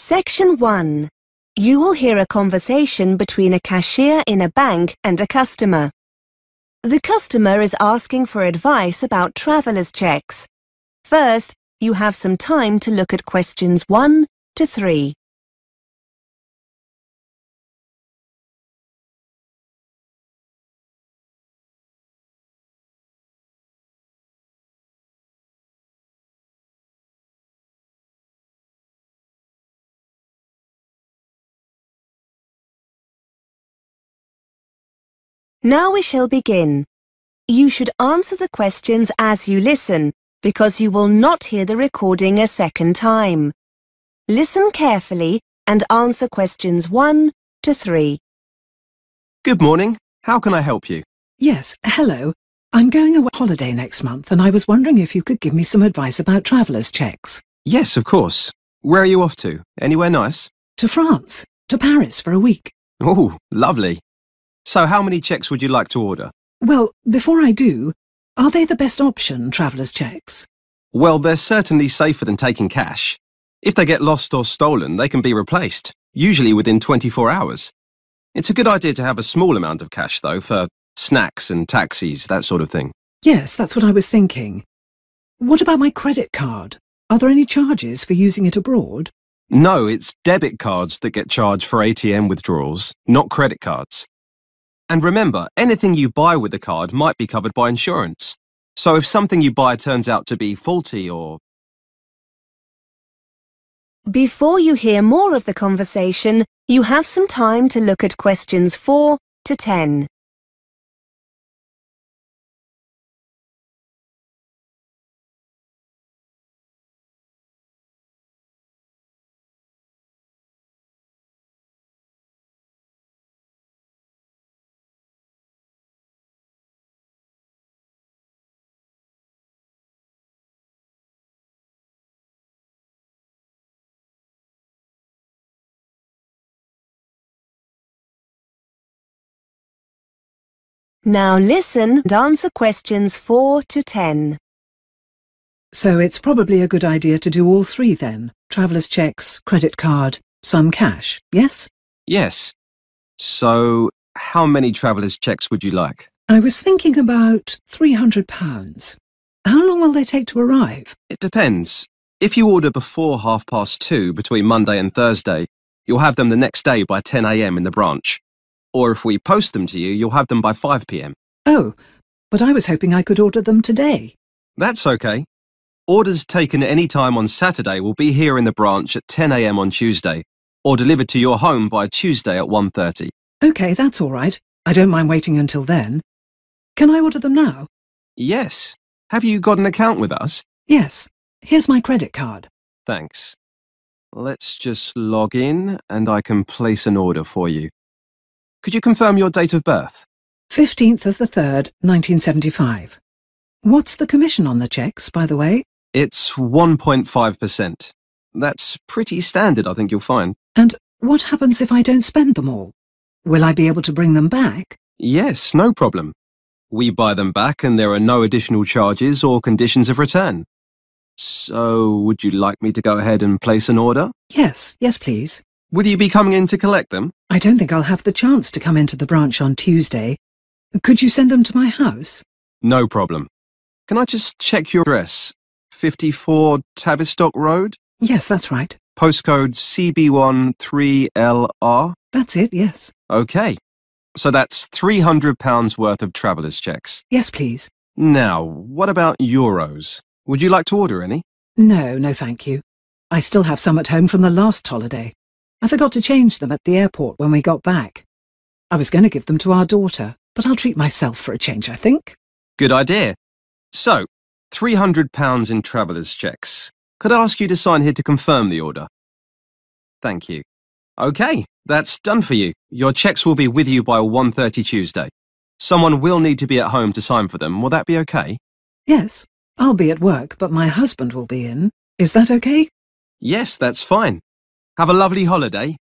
Section 1. You will hear a conversation between a cashier in a bank and a customer. The customer is asking for advice about traveller's checks. First, you have some time to look at questions 1 to 3. Now we shall begin. You should answer the questions as you listen, because you will not hear the recording a second time. Listen carefully and answer questions 1 to 3. Good morning. How can I help you? Yes, hello. I'm going away on holiday next month and I was wondering if you could give me some advice about traveller's checks. Yes, of course. Where are you off to? Anywhere nice? To France, to Paris for a week. Oh, lovely. So how many checks would you like to order? Well, before I do, are they the best option, traveller's checks? Well, they're certainly safer than taking cash. If they get lost or stolen, they can be replaced, usually within 24 hours. It's a good idea to have a small amount of cash, though, for snacks and taxis, that sort of thing. Yes, that's what I was thinking. What about my credit card? Are there any charges for using it abroad? No, it's debit cards that get charged for ATM withdrawals, not credit cards. And remember, anything you buy with the card might be covered by insurance. So if something you buy turns out to be faulty or... Before you hear more of the conversation, you have some time to look at questions 4 to 10. Now listen and answer questions 4 to 10. So it's probably a good idea to do all three then. Traveller's checks, credit card, some cash, yes? Yes. So how many traveller's checks would you like? I was thinking about £300. How long will they take to arrive? It depends. If you order before 2:30 between Monday and Thursday, you'll have them the next day by 10 a.m. in the branch. Or if we post them to you, you'll have them by 5 p.m. Oh, but I was hoping I could order them today. That's okay. Orders taken at any time on Saturday will be here in the branch at 10 a.m. on Tuesday, or delivered to your home by Tuesday at 1:30. OK, that's all right. I don't mind waiting until then. Can I order them now? Yes. Have you got an account with us? Yes. Here's my credit card. Thanks. Let's just log in and I can place an order for you. Could you confirm your date of birth? 15th of the 3rd, 1975. What's the commission on the checks, by the way? It's 1.5%. That's pretty standard, I think you'll find. And what happens if I don't spend them all? Will I be able to bring them back? Yes, no problem. We buy them back and there are no additional charges or conditions of return. So, would you like me to go ahead and place an order? Yes, please. Would you be coming in to collect them? I don't think I'll have the chance to come into the branch on Tuesday. Could you send them to my house? No problem. Can I just check your address? 54 Tavistock Road? Yes, that's right. Postcode CB13LR? That's it, yes. OK. So that's £300 worth of traveller's checks. Yes, please. Now, what about euros? Would you like to order any? No, thank you. I still have some at home from the last holiday. I forgot to change them at the airport when we got back. I was going to give them to our daughter, but I'll treat myself for a change, I think. Good idea. So, £300 in traveller's checks. Could I ask you to sign here to confirm the order? Thank you. OK, that's done for you. Your checks will be with you by 1:30 Tuesday. Someone will need to be at home to sign for them. Will that be OK? Yes, I'll be at work, but my husband will be in. Is that OK? Yes, that's fine. Have a lovely holiday.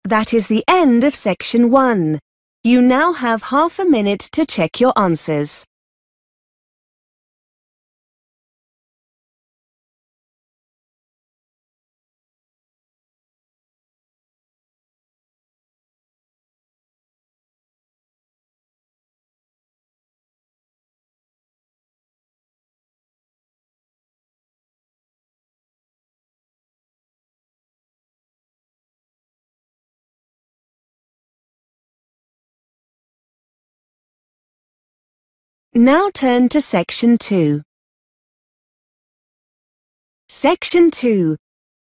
That is the end of Section 1. You now have half a minute to check your answers. Now turn to Section 2. Section 2.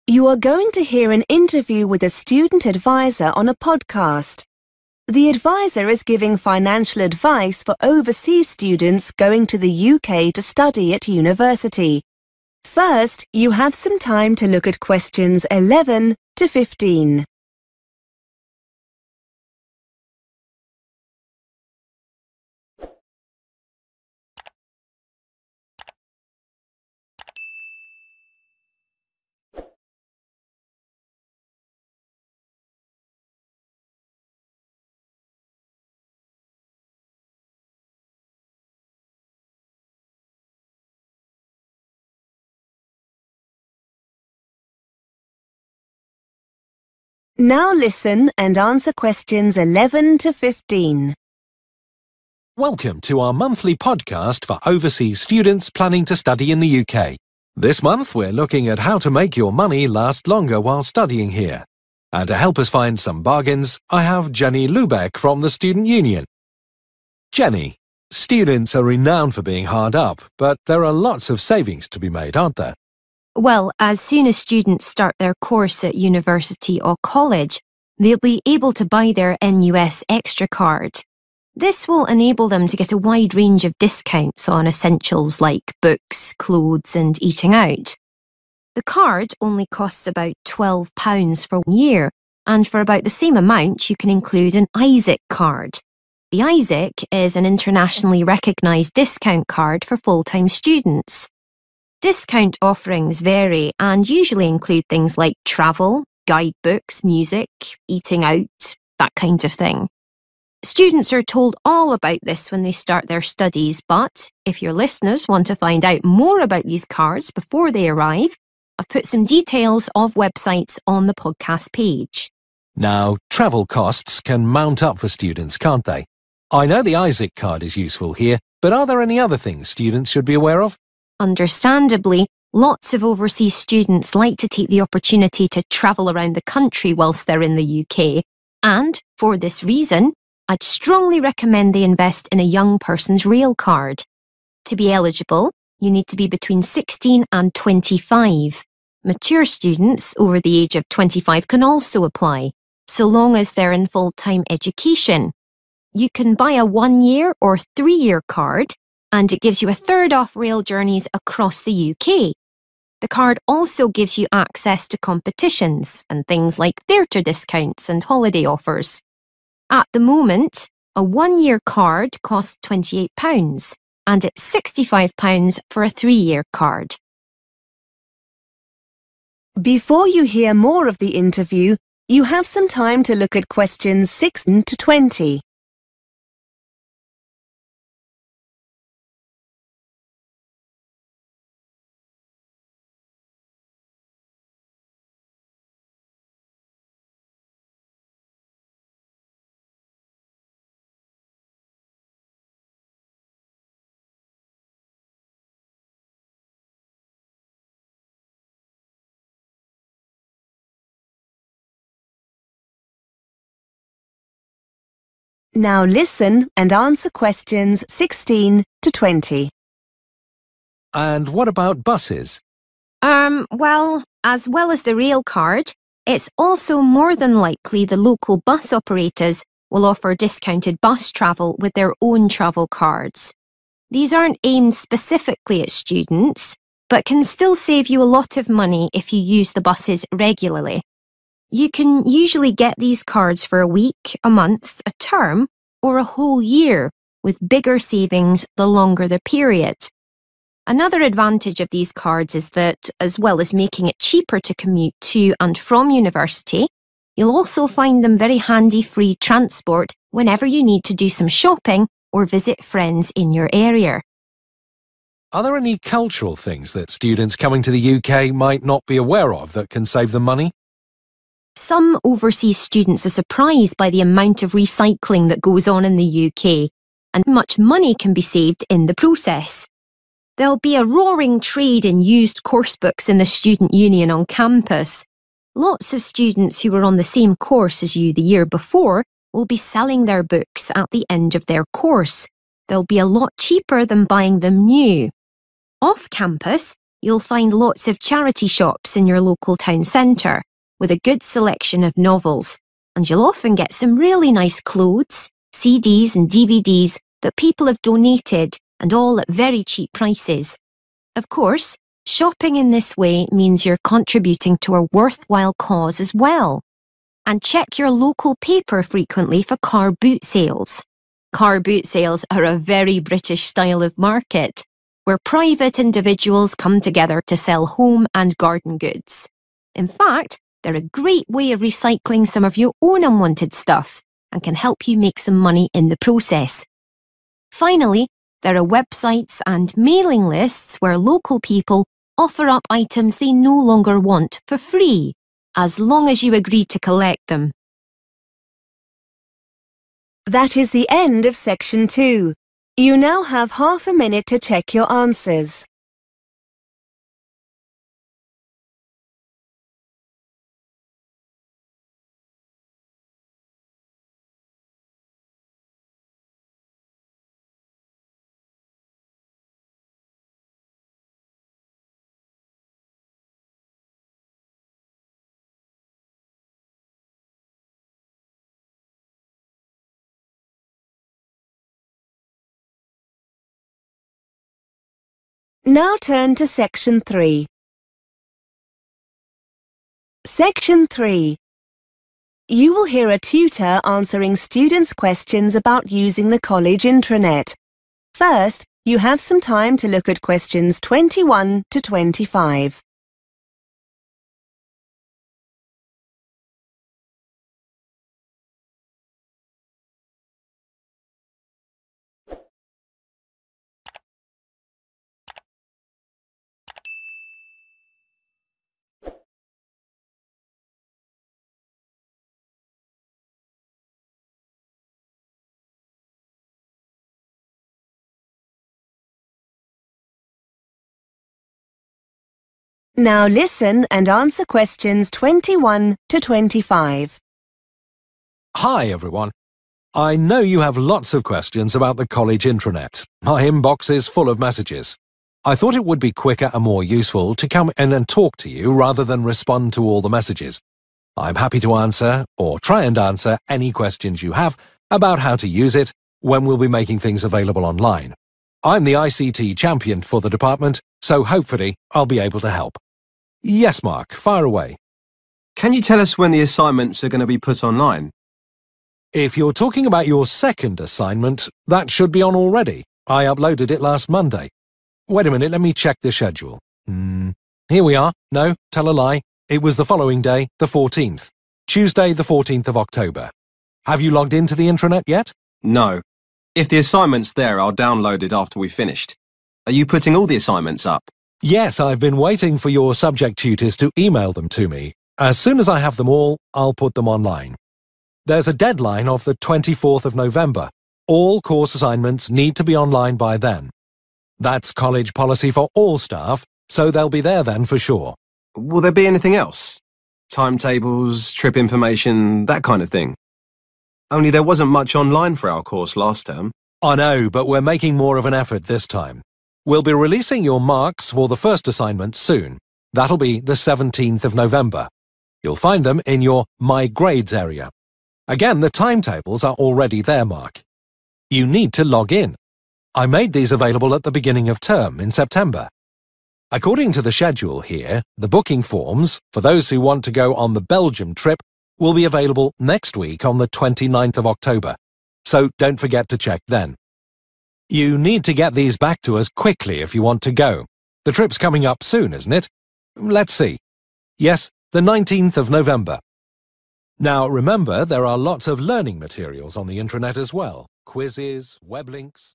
You are going to hear an interview with a student advisor on a podcast. The advisor is giving financial advice for overseas students going to the UK to study at university. First, you have some time to look at questions 11 to 15. Now listen and answer questions 11 to 15. Welcome to our monthly podcast for overseas students planning to study in the UK. This month we're looking at how to make your money last longer while studying here. And to help us find some bargains, I have Jenny Lubeck from the Student Union. Jenny, students are renowned for being hard up, but there are lots of savings to be made, aren't there? Well, as soon as students start their course at university or college, they'll be able to buy their NUS Extra card. This will enable them to get a wide range of discounts on essentials like books, clothes and eating out. The card only costs about £12 for 1 year, and for about the same amount you can include an ISIC card. The ISIC is an internationally recognised discount card for full-time students. Discount offerings vary and usually include things like travel, guidebooks, music, eating out, that kind of thing. Students are told all about this when they start their studies, but if your listeners want to find out more about these cards before they arrive, I've put some details of websites on the podcast page. Now, travel costs can mount up for students, can't they? I know the ISIC card is useful here, but are there any other things students should be aware of? Understandably, lots of overseas students like to take the opportunity to travel around the country whilst they're in the UK, and for this reason, I'd strongly recommend they invest in a young person's rail card. To be eligible, you need to be between 16 and 25. Mature students over the age of 25 can also apply, so long as they're in full-time education. You can buy a 1-year or 3-year card, and it gives you a third off rail journeys across the UK. The card also gives you access to competitions and things like theatre discounts and holiday offers. At the moment, a 1-year card costs £28 and it's £65 for a 3-year card. Before you hear more of the interview, you have some time to look at questions 16 to 20. Now listen and answer questions 16 to 20. And what about buses? Well, as well as the rail card, it's also more than likely the local bus operators will offer discounted bus travel with their own travel cards. These aren't aimed specifically at students, but can still save you a lot of money if you use the buses regularly. You can usually get these cards for a week, a month, a term, or a whole year, with bigger savings the longer the period. Another advantage of these cards is that, as well as making it cheaper to commute to and from university, you'll also find them very handy free transport whenever you need to do some shopping or visit friends in your area. Are there any cultural things that students coming to the UK might not be aware of that can save them money? Some overseas students are surprised by the amount of recycling that goes on in the UK, and much money can be saved in the process. There'll be a roaring trade in used course books in the Student Union on campus. Lots of students who were on the same course as you the year before will be selling their books at the end of their course. They'll be a lot cheaper than buying them new. Off campus, you'll find lots of charity shops in your local town centre with a good selection of novels, and you'll often get some really nice clothes, CDs and DVDs that people have donated, and all at very cheap prices. Of course, shopping in this way means you're contributing to a worthwhile cause as well. And check your local paper frequently for car boot sales. Car boot sales are a very British style of market, where private individuals come together to sell home and garden goods. In fact, they're a great way of recycling some of your own unwanted stuff and can help you make some money in the process. Finally, there are websites and mailing lists where local people offer up items they no longer want for free, as long as you agree to collect them. That is the end of section 2. You now have half a minute to check your answers. Now turn to section 3. Section 3. You will hear a tutor answering students' questions about using the college intranet. First, you have some time to look at questions 21 to 25. Now listen and answer questions 21 to 25. Hi everyone. I know you have lots of questions about the college intranet. My inbox is full of messages. I thought it would be quicker and more useful to come in and talk to you rather than respond to all the messages. I'm happy to answer, or try and answer, any questions you have about how to use it when we'll be making things available online. I'm the ICT champion for the department, so hopefully I'll be able to help. Yes, Mark, fire away. Can you tell us when the assignments are going to be put online? If you're talking about your second assignment, that should be on already. I uploaded it last Monday. Wait a minute, let me check the schedule. Here we are. No, tell a lie. It was the following day, the 14th. Tuesday, the 14th of October. Have you logged into the intranet yet? No. If the assignment's there, I'll download it after we've finished. Are you putting all the assignments up? Yes, I've been waiting for your subject tutors to email them to me. As soon as I have them all, I'll put them online. There's a deadline of the 24th of November. All course assignments need to be online by then. That's college policy for all staff, so they'll be there then for sure. Will there be anything else? Timetables, trip information, that kind of thing? Only there wasn't much online for our course last term. I know, but we're making more of an effort this time. We'll be releasing your marks for the first assignment soon. That'll be the 17th of November. You'll find them in your My Grades area. Again, the timetables are already there, Mark. You need to log in. I made these available at the beginning of term in September. According to the schedule here, the booking forms, for those who want to go on the Belgium trip, will be available next week on the 29th of October. So don't forget to check then. You need to get these back to us quickly if you want to go. The trip's coming up soon, isn't it? Let's see. Yes, the 19th of November. Now remember, there are lots of learning materials on the intranet as well. Quizzes, web links.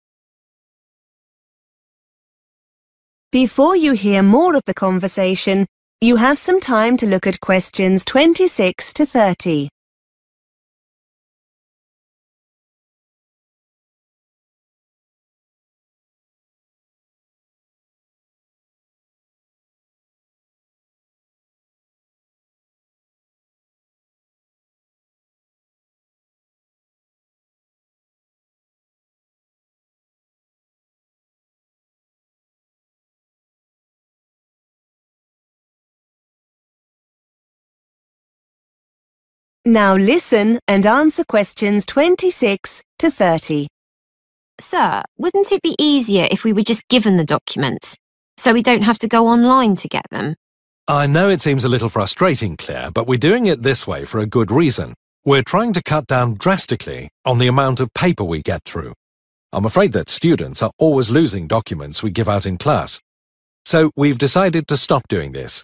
Before you hear more of the conversation, you have some time to look at questions 26 to 30. Now listen and answer questions 26 to 30. Sir, wouldn't it be easier if we were just given the documents, so we don't have to go online to get them? I know it seems a little frustrating, Claire, but we're doing it this way for a good reason. We're trying to cut down drastically on the amount of paper we get through. I'm afraid that students are always losing documents we give out in class. So we've decided to stop doing this.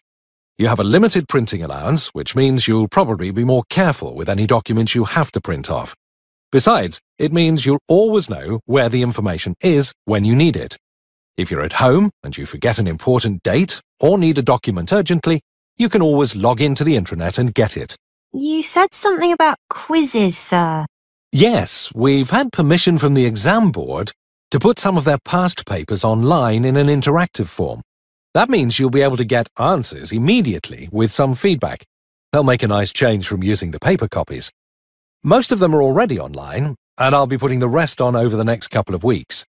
You have a limited printing allowance, which means you'll probably be more careful with any documents you have to print off. Besides, it means you'll always know where the information is when you need it. If you're at home and you forget an important date or need a document urgently, you can always log into the intranet and get it. You said something about quizzes, sir. Yes, we've had permission from the exam board to put some of their past papers online in an interactive form. That means you'll be able to get answers immediately with some feedback. They'll make a nice change from using the paper copies. Most of them are already online, and I'll be putting the rest on over the next couple of weeks.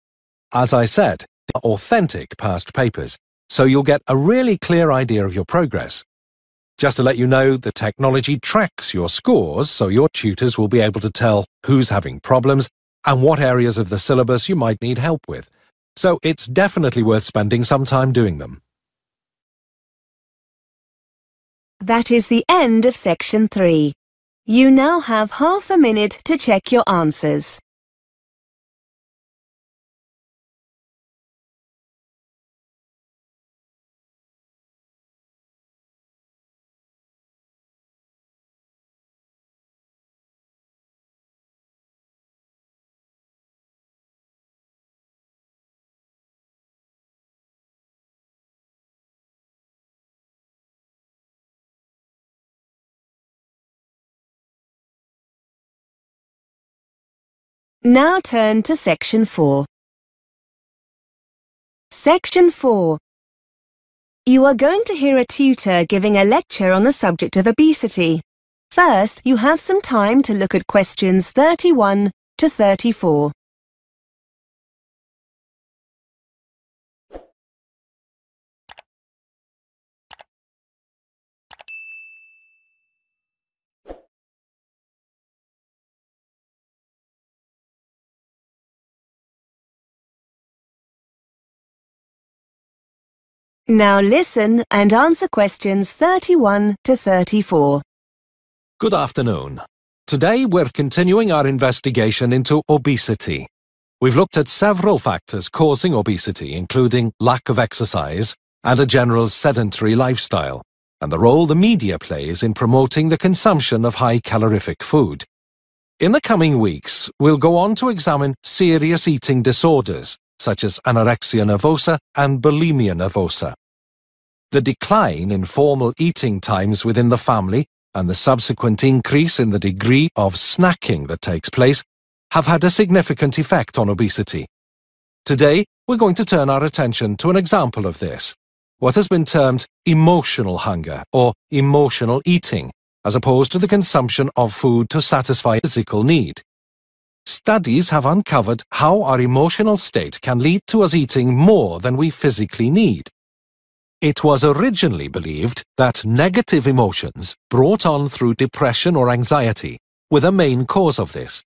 As I said, they're authentic past papers, so you'll get a really clear idea of your progress. Just to let you know, the technology tracks your scores, so your tutors will be able to tell who's having problems and what areas of the syllabus you might need help with. So it's definitely worth spending some time doing them. That is the end of section 3. You now have half a minute to check your answers. Now turn to section 4. Section 4. You are going to hear a tutor giving a lecture on the subject of obesity. First, you have some time to look at questions 31 to 34. Now listen and answer questions 31 to 34. Good afternoon. Today we're continuing our investigation into obesity. We've looked at several factors causing obesity, including lack of exercise and a general sedentary lifestyle, and the role the media plays in promoting the consumption of high-calorific food. In the coming weeks, we'll go on to examine serious eating disorders, such as anorexia nervosa and bulimia nervosa. The decline in formal eating times within the family and the subsequent increase in the degree of snacking that takes place have had a significant effect on obesity. Today, we're going to turn our attention to an example of this, what has been termed emotional hunger or emotional eating, as opposed to the consumption of food to satisfy physical need. Studies have uncovered how our emotional state can lead to us eating more than we physically need. It was originally believed that negative emotions brought on through depression or anxiety were the main cause of this.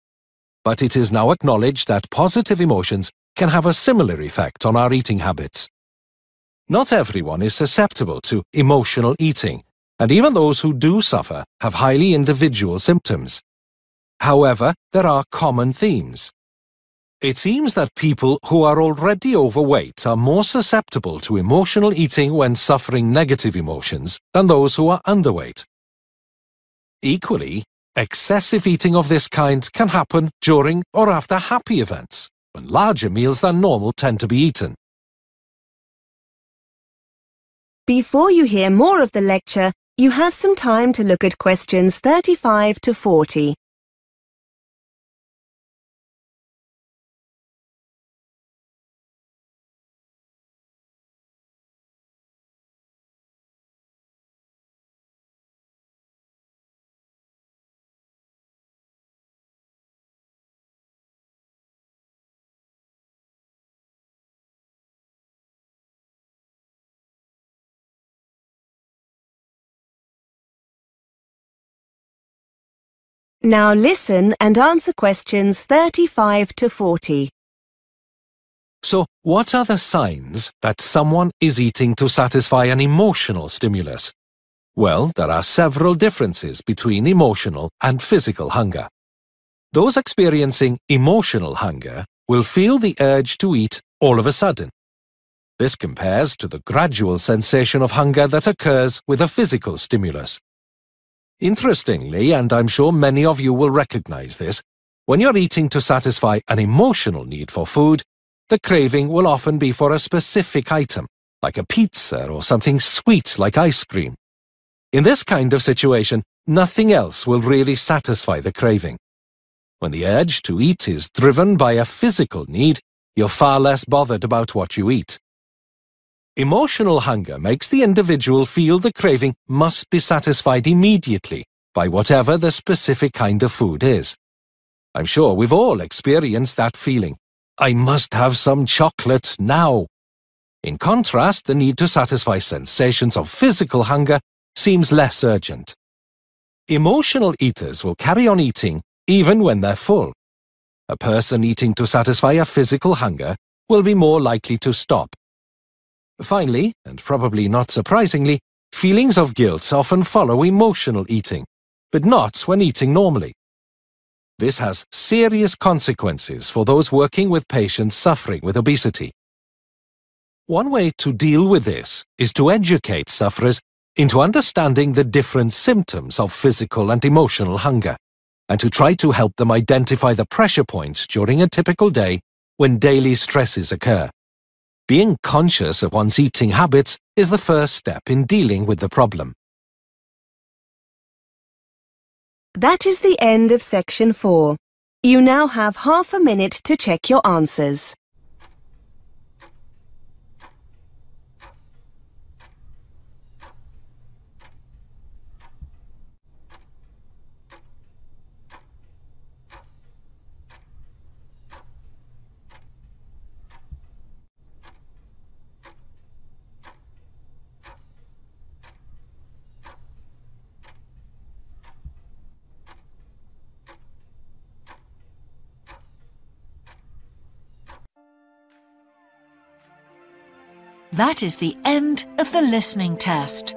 But it is now acknowledged that positive emotions can have a similar effect on our eating habits. Not everyone is susceptible to emotional eating, and even those who do suffer have highly individual symptoms. However, there are common themes. It seems that people who are already overweight are more susceptible to emotional eating when suffering negative emotions than those who are underweight. Equally, excessive eating of this kind can happen during or after happy events, when larger meals than normal tend to be eaten. Before you hear more of the lecture, you have some time to look at questions 35 to 40. Now listen and answer questions 35 to 40. So, what are the signs that someone is eating to satisfy an emotional stimulus? Well, there are several differences between emotional and physical hunger. Those experiencing emotional hunger will feel the urge to eat all of a sudden. This compares to the gradual sensation of hunger that occurs with a physical stimulus. Interestingly, and I'm sure many of you will recognize this, when you're eating to satisfy an emotional need for food, the craving will often be for a specific item, like a pizza or something sweet like ice cream. In this kind of situation, nothing else will really satisfy the craving. When the urge to eat is driven by a physical need, you're far less bothered about what you eat. Emotional hunger makes the individual feel the craving must be satisfied immediately by whatever the specific kind of food is. I'm sure we've all experienced that feeling. I must have some chocolate now. In contrast, the need to satisfy sensations of physical hunger seems less urgent. Emotional eaters will carry on eating even when they're full. A person eating to satisfy a physical hunger will be more likely to stop. Finally, and probably not surprisingly, feelings of guilt often follow emotional eating, but not when eating normally. This has serious consequences for those working with patients suffering with obesity. One way to deal with this is to educate sufferers into understanding the different symptoms of physical and emotional hunger, and to try to help them identify the pressure points during a typical day when daily stresses occur. Being conscious of one's eating habits is the first step in dealing with the problem. That is the end of section 4. You now have half a minute to check your answers. That is the end of the listening test.